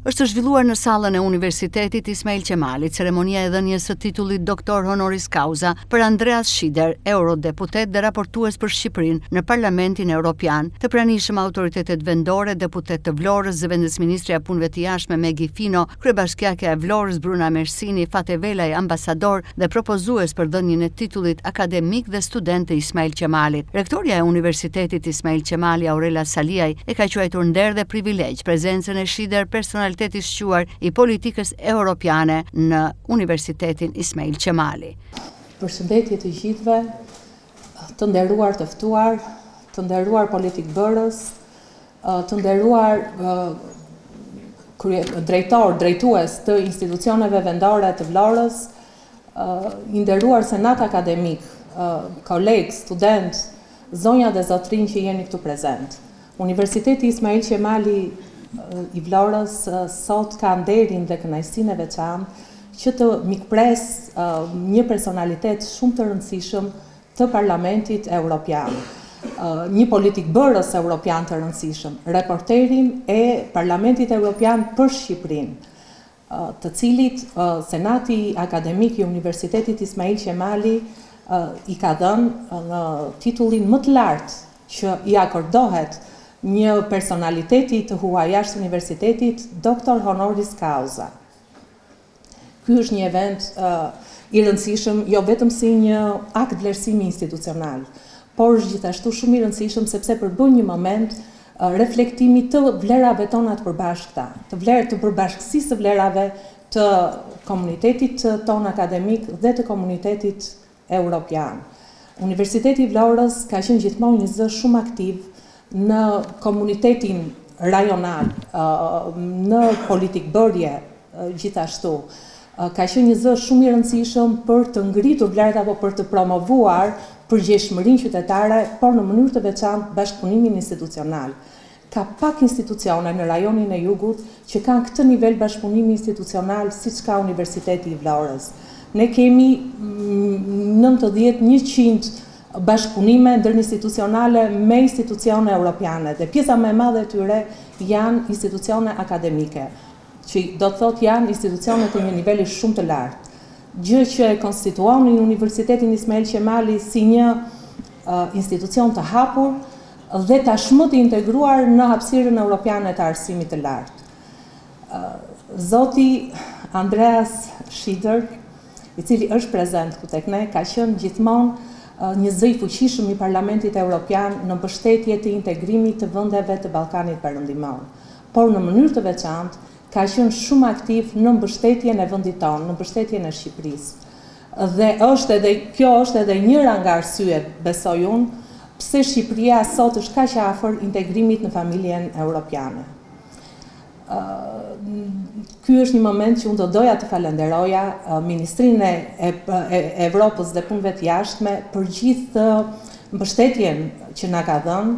Është zhvilluar në sallën e Universitetit Ismail Qemali ceremonia e dhënies së titullit doktor honoris causa për Andreas Schieder, eurodeputet dhe raportues për Shqipërinë në Parlamentin Evropian, të pranishëm autoritetet vendore, deputet të Vlorës, zëvendësministrja e punëve të jashtme Megi Fino, kryebashkiake e Vlorës Bruna Mersini, Fate Velaj, ambasador dhe propozues për dhënien e titullit akademik dhe student të Ismail Qemalit. Rektoria e Universitetit Ismail Qemali, Aurela Saliaj, e ka quajtur nder dhe privilegj prezencën e Schieder, personaliteti i shquar i politikës europiane në Universitetin Ismail Qemali. Përshëndetje të gjithëve, të nderuar të ftuar, të nderuar politikbërës, të nderuar drejtues të institucioneve vendore të Vlorës, i nderuar senat akademik, kolegë, student, zonja dhe zotrinj që jeni këtu prezent. Universiteti Ismail Qemali i Vlorës sot ka nderin dhe kënaqësinë e veçantë që të mikpres një personalitet shumë të rëndësishëm të Parlamentit Evropian, një politikbërës evropian të rëndësishëm, reporterin e Parlamentit Evropian për Shqipërinë, të cilit Senati Akademik i Universitetit Ismail Qemali i ka dhënë në titullin më të lartë që i akordohet një personaliteti të huaj jashtë universitetit, doktor honoris causa. Ky është një event i rëndësishëm, jo vetëm si një akt vlerësimi institucional, por është gjithashtu shumë i rëndësishëm sepse përbën një moment reflektimi të vlerave tona të përbashkëta, të përbashkësisë të vlerave të komunitetit ton akademik dhe të komunitetit europian. Universiteti i Vlorës ka qenë gjithmonë një zë shumë aktiv në komunitetin rajonal, në politikbërje gjithashtu. Ka qenë një zë shumë i rëndësishëm për të ngritur vlerat apo për të promovuar përgjegjësinë qytetare, por në mënyrë të veçantë bashkëpunimin institucional. Ka pak institucione në rajonin e Jugut që kanë këtë nivel bashkëpunimi institucional siç ka Universiteti i Vlorës. Ne kemi 90-100 bashkëpunime ndërinstitucionale me institucione europiane dhe pjesa më e madhe e tyre janë institucione akademike, që do të thotë janë institucione të një niveli shumë të lartë. Gjë që e konstituon në Universitetin Ismail Qemali si një institucion të hapur dhe tashmë të integruar në hapësirën europiane të arsimit të lartë. Zoti Andreas Schieder, i cili është prezent këtu tek ne, ka qenë gjithmonë një zë i fuqishëm i Parlamentit Evropian në mbështetje të integrimit të vendeve të Ballkanit Perëndimor. Por në mënyrë të veçantë ka qenë shumë aktiv në mbështetjen e vendit tonë, në mbështetjen e Shqipërisë. Dhe kjo është edhe njëra nga arsyet, besoj unë, pse Shqipëria sot është kaq afër integrimit në familjen europiane. Ky është një moment që unë do doja të falenderoja Ministrinë e Evropës dhe Punëve të Jashtme për gjithë mbështetjen që na ka dhënë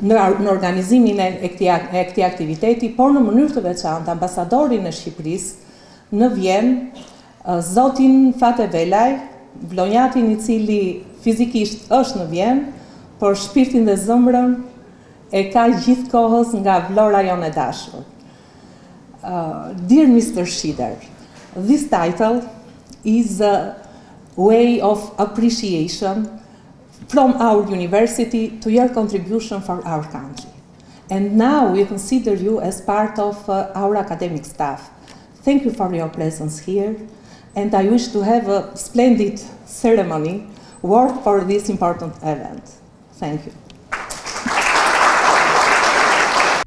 në organizimin e këtij aktiviteti, por në mënyrë të veçantë ambasadorin e Shqipërisë në Vjenë, zotin Fate Velaj, vlonjatin i cili fizikisht është në Vjenë, por shpirtin dhe zemrën e ka gjithkohës nga Vlora jonë e dashur. Dear Mr. Schieder, this title is a way of appreciation from our university to your contribution for our country. And now we consider you as part of our academic staff. Thank you for your presence here, and I wish to have a splendid ceremony worth for this important event. Thank you.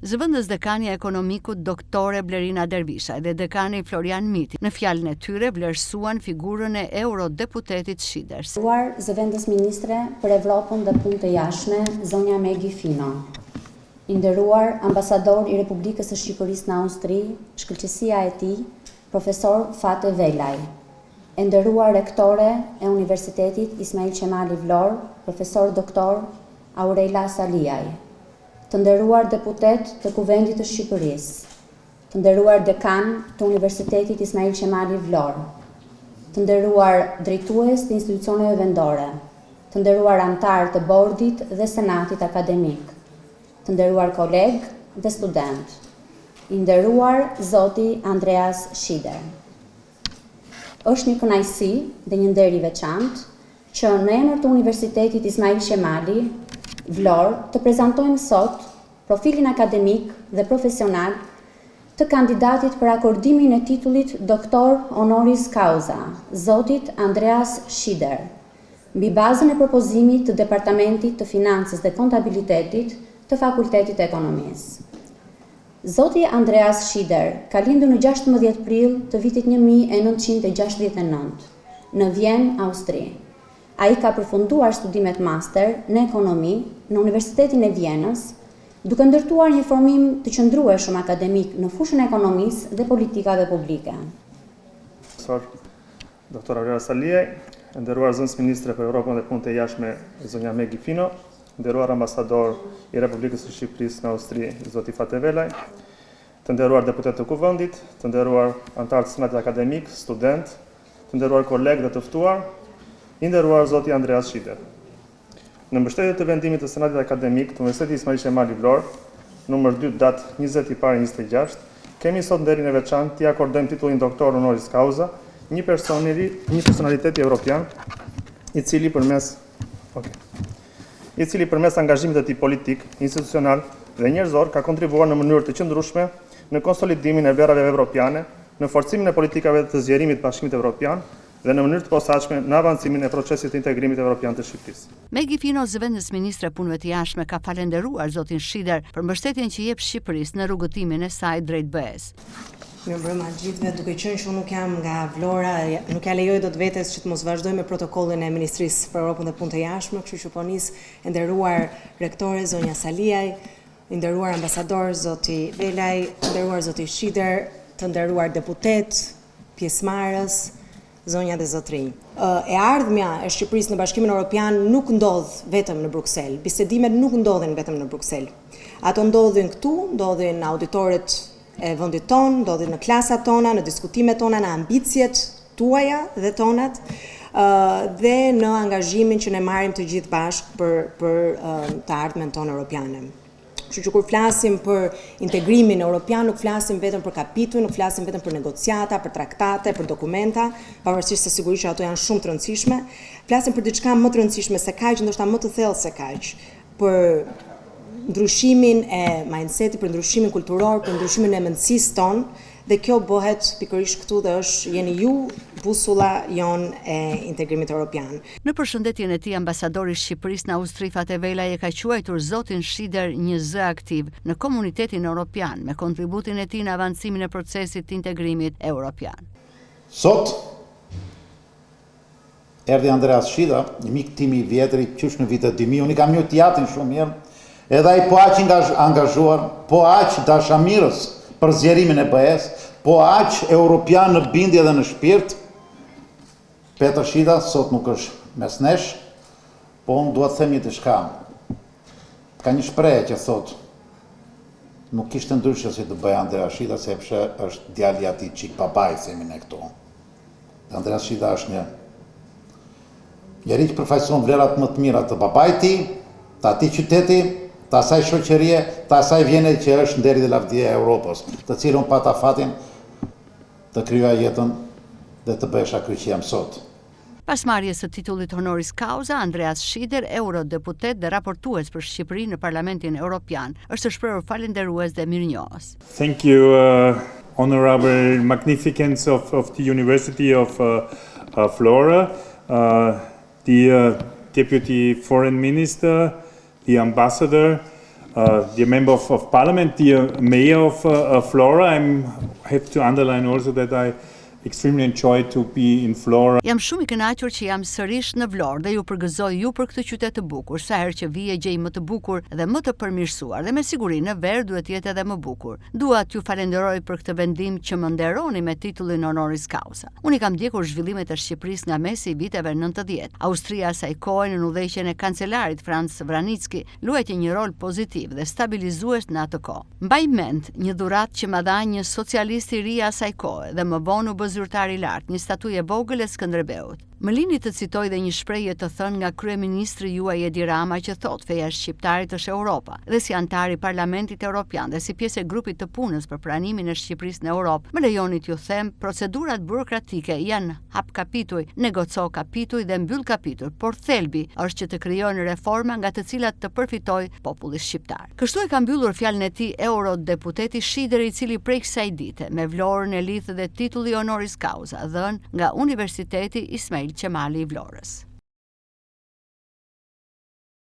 Zëvendës dekania e ekonomikut doktore Blerina Dervisha dhe dekani Florian Miti në fjalën e tyre vlerësuan figurën e eurodeputetit Schieder. Zëvendës ministre për Evropën dhe punë të jashtme, zonja Megi Fino. I nderuar ambasador i Republikës së Shqipërisë në Austri, shkëlqësia e tij, profesor Fate Velaj. E nderuar rektore e Universitetit Ismail Qemali Vlorë, profesor doktor Aurela Saliaj. Të nderuar deputet të Kuvendit të Shqipërisë, të nderuar dekan të Universitetit Ismail Qemali Vlorë, të nderuar drejtues të institucioneve vendore, të nderuar antar të bordit dhe senatit akademik, të nderuar kolegë dhe student. I nderuar zoti Andreas Schieder. Është një kënaqësi dhe një nder I veçantë që në emër të Universitetit Ismail Qemali, Vlorë, të prezantojmë sot profilin akademik dhe profesional të kandidatit për akordimin e titullit doktor honoris causa, zotit Andreas Schieder, mbi bazën e propozimit të Departamentit të Financës dhe Kontabilitetit të Fakultetit të Ekonomisë. Zoti Andreas Schieder ka lindur në 16 prill të vitit 1969 në Vjenë, Austri. Ai ka përfunduar studimet master në ekonomi në Universitetin e Vjenës, duke ndërtuar një formim të qëndrueshëm akademik në fushën e ekonomisë dhe politikave publike. Dr. Aurora Saliaj, nderuar zënës ministre për Europën dhe punët e jashtme zonja Megi Fino, nderuar ambasador I Republikës së Shqipërisë në Austri, zoti Fate Velaj, të nderuar deputet të Kuvendit, të nderuar anëtar të Senatit Akademik, student, të nderuar kolegë dhe të ftuar, I nderuar zoti Andreas Schieder. Në mbështetje të vendimit të Senatit Akademik të Universitetit Ismail Qemali Vlorë, numër 2 datë 20/1/26, kemi sot nderin e veçantë t'i akordojmë titullin doktor honoris causa një personaliteti evropian I cili përmes angazhimit të tij politik, institucional dhe njerëzor ka kontribuar në mënyrë të qëndrueshme në konsolidimin e vlerave evropiane, në forcimin e politikave të zgjerimit të Bashkimit Evropian dhe në mënyrë të posaçme në avancimin e procesit të integrimit evropian të Shqipërisë. Megi Fino, zëvendës ministre e punëve të jashtme, ka falenderuar zotin Schieder për mbështetjen që jep Shqipërisë në rrugëtimin e saj drejt BE-s. Mirëmbrëma gjithëve, duke qenë që unë nuk jam nga Vlora, nuk ja lejoj dot vetes që të mos vazhdoj me protokollin e Ministrisë për Europën dhe Punët e Jashtme, kështu që po nis e nderuar rektore zonja Saliaj, I nderuar ambasador zoti Velaj, nderuar zoti Schieder, të nderuar deputet, pjesëmarrës, zonja dhe zotrinj. E ardhmja e Shqipërisë në Bashkimin Evropian nuk ndodh vetëm në Bruksel. Bisedimet nuk ndodhin vetëm në Bruksel. Ato ndodhin këtu, ndodhin në auditorët e vendit tonë, ndodhin në klasat tona, në diskutimet tona, në ambicjet tuaja dhe tonat, dhe në angazhimin që ne marrim të gjithë bashkë për të ardhmen tonë europiane. Kështu që kur flasim për integrimin europian, nuk flasim vetëm për kapitull, nuk flasim vetëm për negociata, për traktate, për dokumenta, pavarësisht se sigurisht që ato janë shumë të rëndësishme, flasim për diçka më të rëndësishme se kaq, ndoshta më të thellë se kaq, për ndryshimin e mindsetit, për ndryshimin kulturor, për ndryshimin e mendësisë tonë, dhe kjo bëhet pikërisht këtu dhe jeni ju busulla jon e integrimit evropian. Në përshëndetjen e tij, ambasadori I Shqipërisë në Austri Fate Velaj e ka quajtur zotin Schieder një zë aktiv në komunitetin evropian me kontributin e tij në avancimin e procesit të integrimit evropian. Sot erdhi Andreas Schieder, një mik tim I vjetër, qysh në vitet 2000, unë I kam njohur teatrin shumë mirë, edhe ai po aq angazhuar, po aq dashamirës për zgjerimin e BE-s, po aq europian në bindje dhe në shpirt. Petër Schieder sot nuk është mes nesh, po unë dua të them një diçka. Ka një shprehje që thot, nuk kishte ndryshe si të bëj Andreas Schieder, sepse është djali I atij çik babai, themi ne këtu. Andreas Schieder është një njeri që përfaqëson vlerat më të mira të babait të tij, të atij qyteti, të asaj shoqërie, të asaj Vjene që është nderi dhe lavdia e Europës, të cilën pata fatin të kryoj jetën dhe të bëhesha ky që jam sot. Pas marrjes së titullit honoris causa, Andreas Schieder, eurodeputet dhe raportues për Shqipërinë në Parlamentin Evropian, është shprehur falënderues dhe mirënjohës. Thank you, Honorable Magnificence of the University of Flora, the Deputy Foreign Minister, the Ambassador, the Member of Parliament, the Mayor of Flora. I have to underline also that I extremely enjoyed to be in Flora. Jam shumë I kënaqur që jam sërish në Vlorë dhe ju përgëzoj ju për këtë qytet të bukur. Sa herë që vije gjej më të bukur dhe më të përmirësuar dhe me siguri në ver duhet jetë edhe më bukur. Dua t'ju falenderoj për këtë vendim që më nderoni me titullin honoris causa. Unë I kam ndjekur zhvillimet e Shqipërisë nga mesi I viteve 90. Austria asaj kohe në udhëheqjen e kancelarit Franz Vranitzky luajti një rol pozitiv dhe stabilizues në atë kohë. Mbaj mend një dhuratë që më dha një socialist I ri asaj kohe dhe më vonë u bë zyrtar I lartë, një statuje vogël e Skënderbeut. Më lini të citoj dhe një shprehje të thënë nga kryeministri juaj Edi Rama që thot feja shqiptarit është Europa dhe si antar i Parlamentit Evropian dhe si pjesë e grupit të punës për pranimin e Shqipërisë në Europë, më lejoni t'ju them, procedurat burokratike janë hap kapituj, negoco kapituj dhe mbyll kapituj, por thelbi është që të krijojnë reforma nga të cilat të përfitoj populli shqiptar. Kështu e ka mbyllur fjalën e tij eurodeputeti Shider, i cili prej kësaj dite me Vlorën e lidh dhe titulli honoris causa dhënë nga Universiteti Ismail Qemali i Vlorës.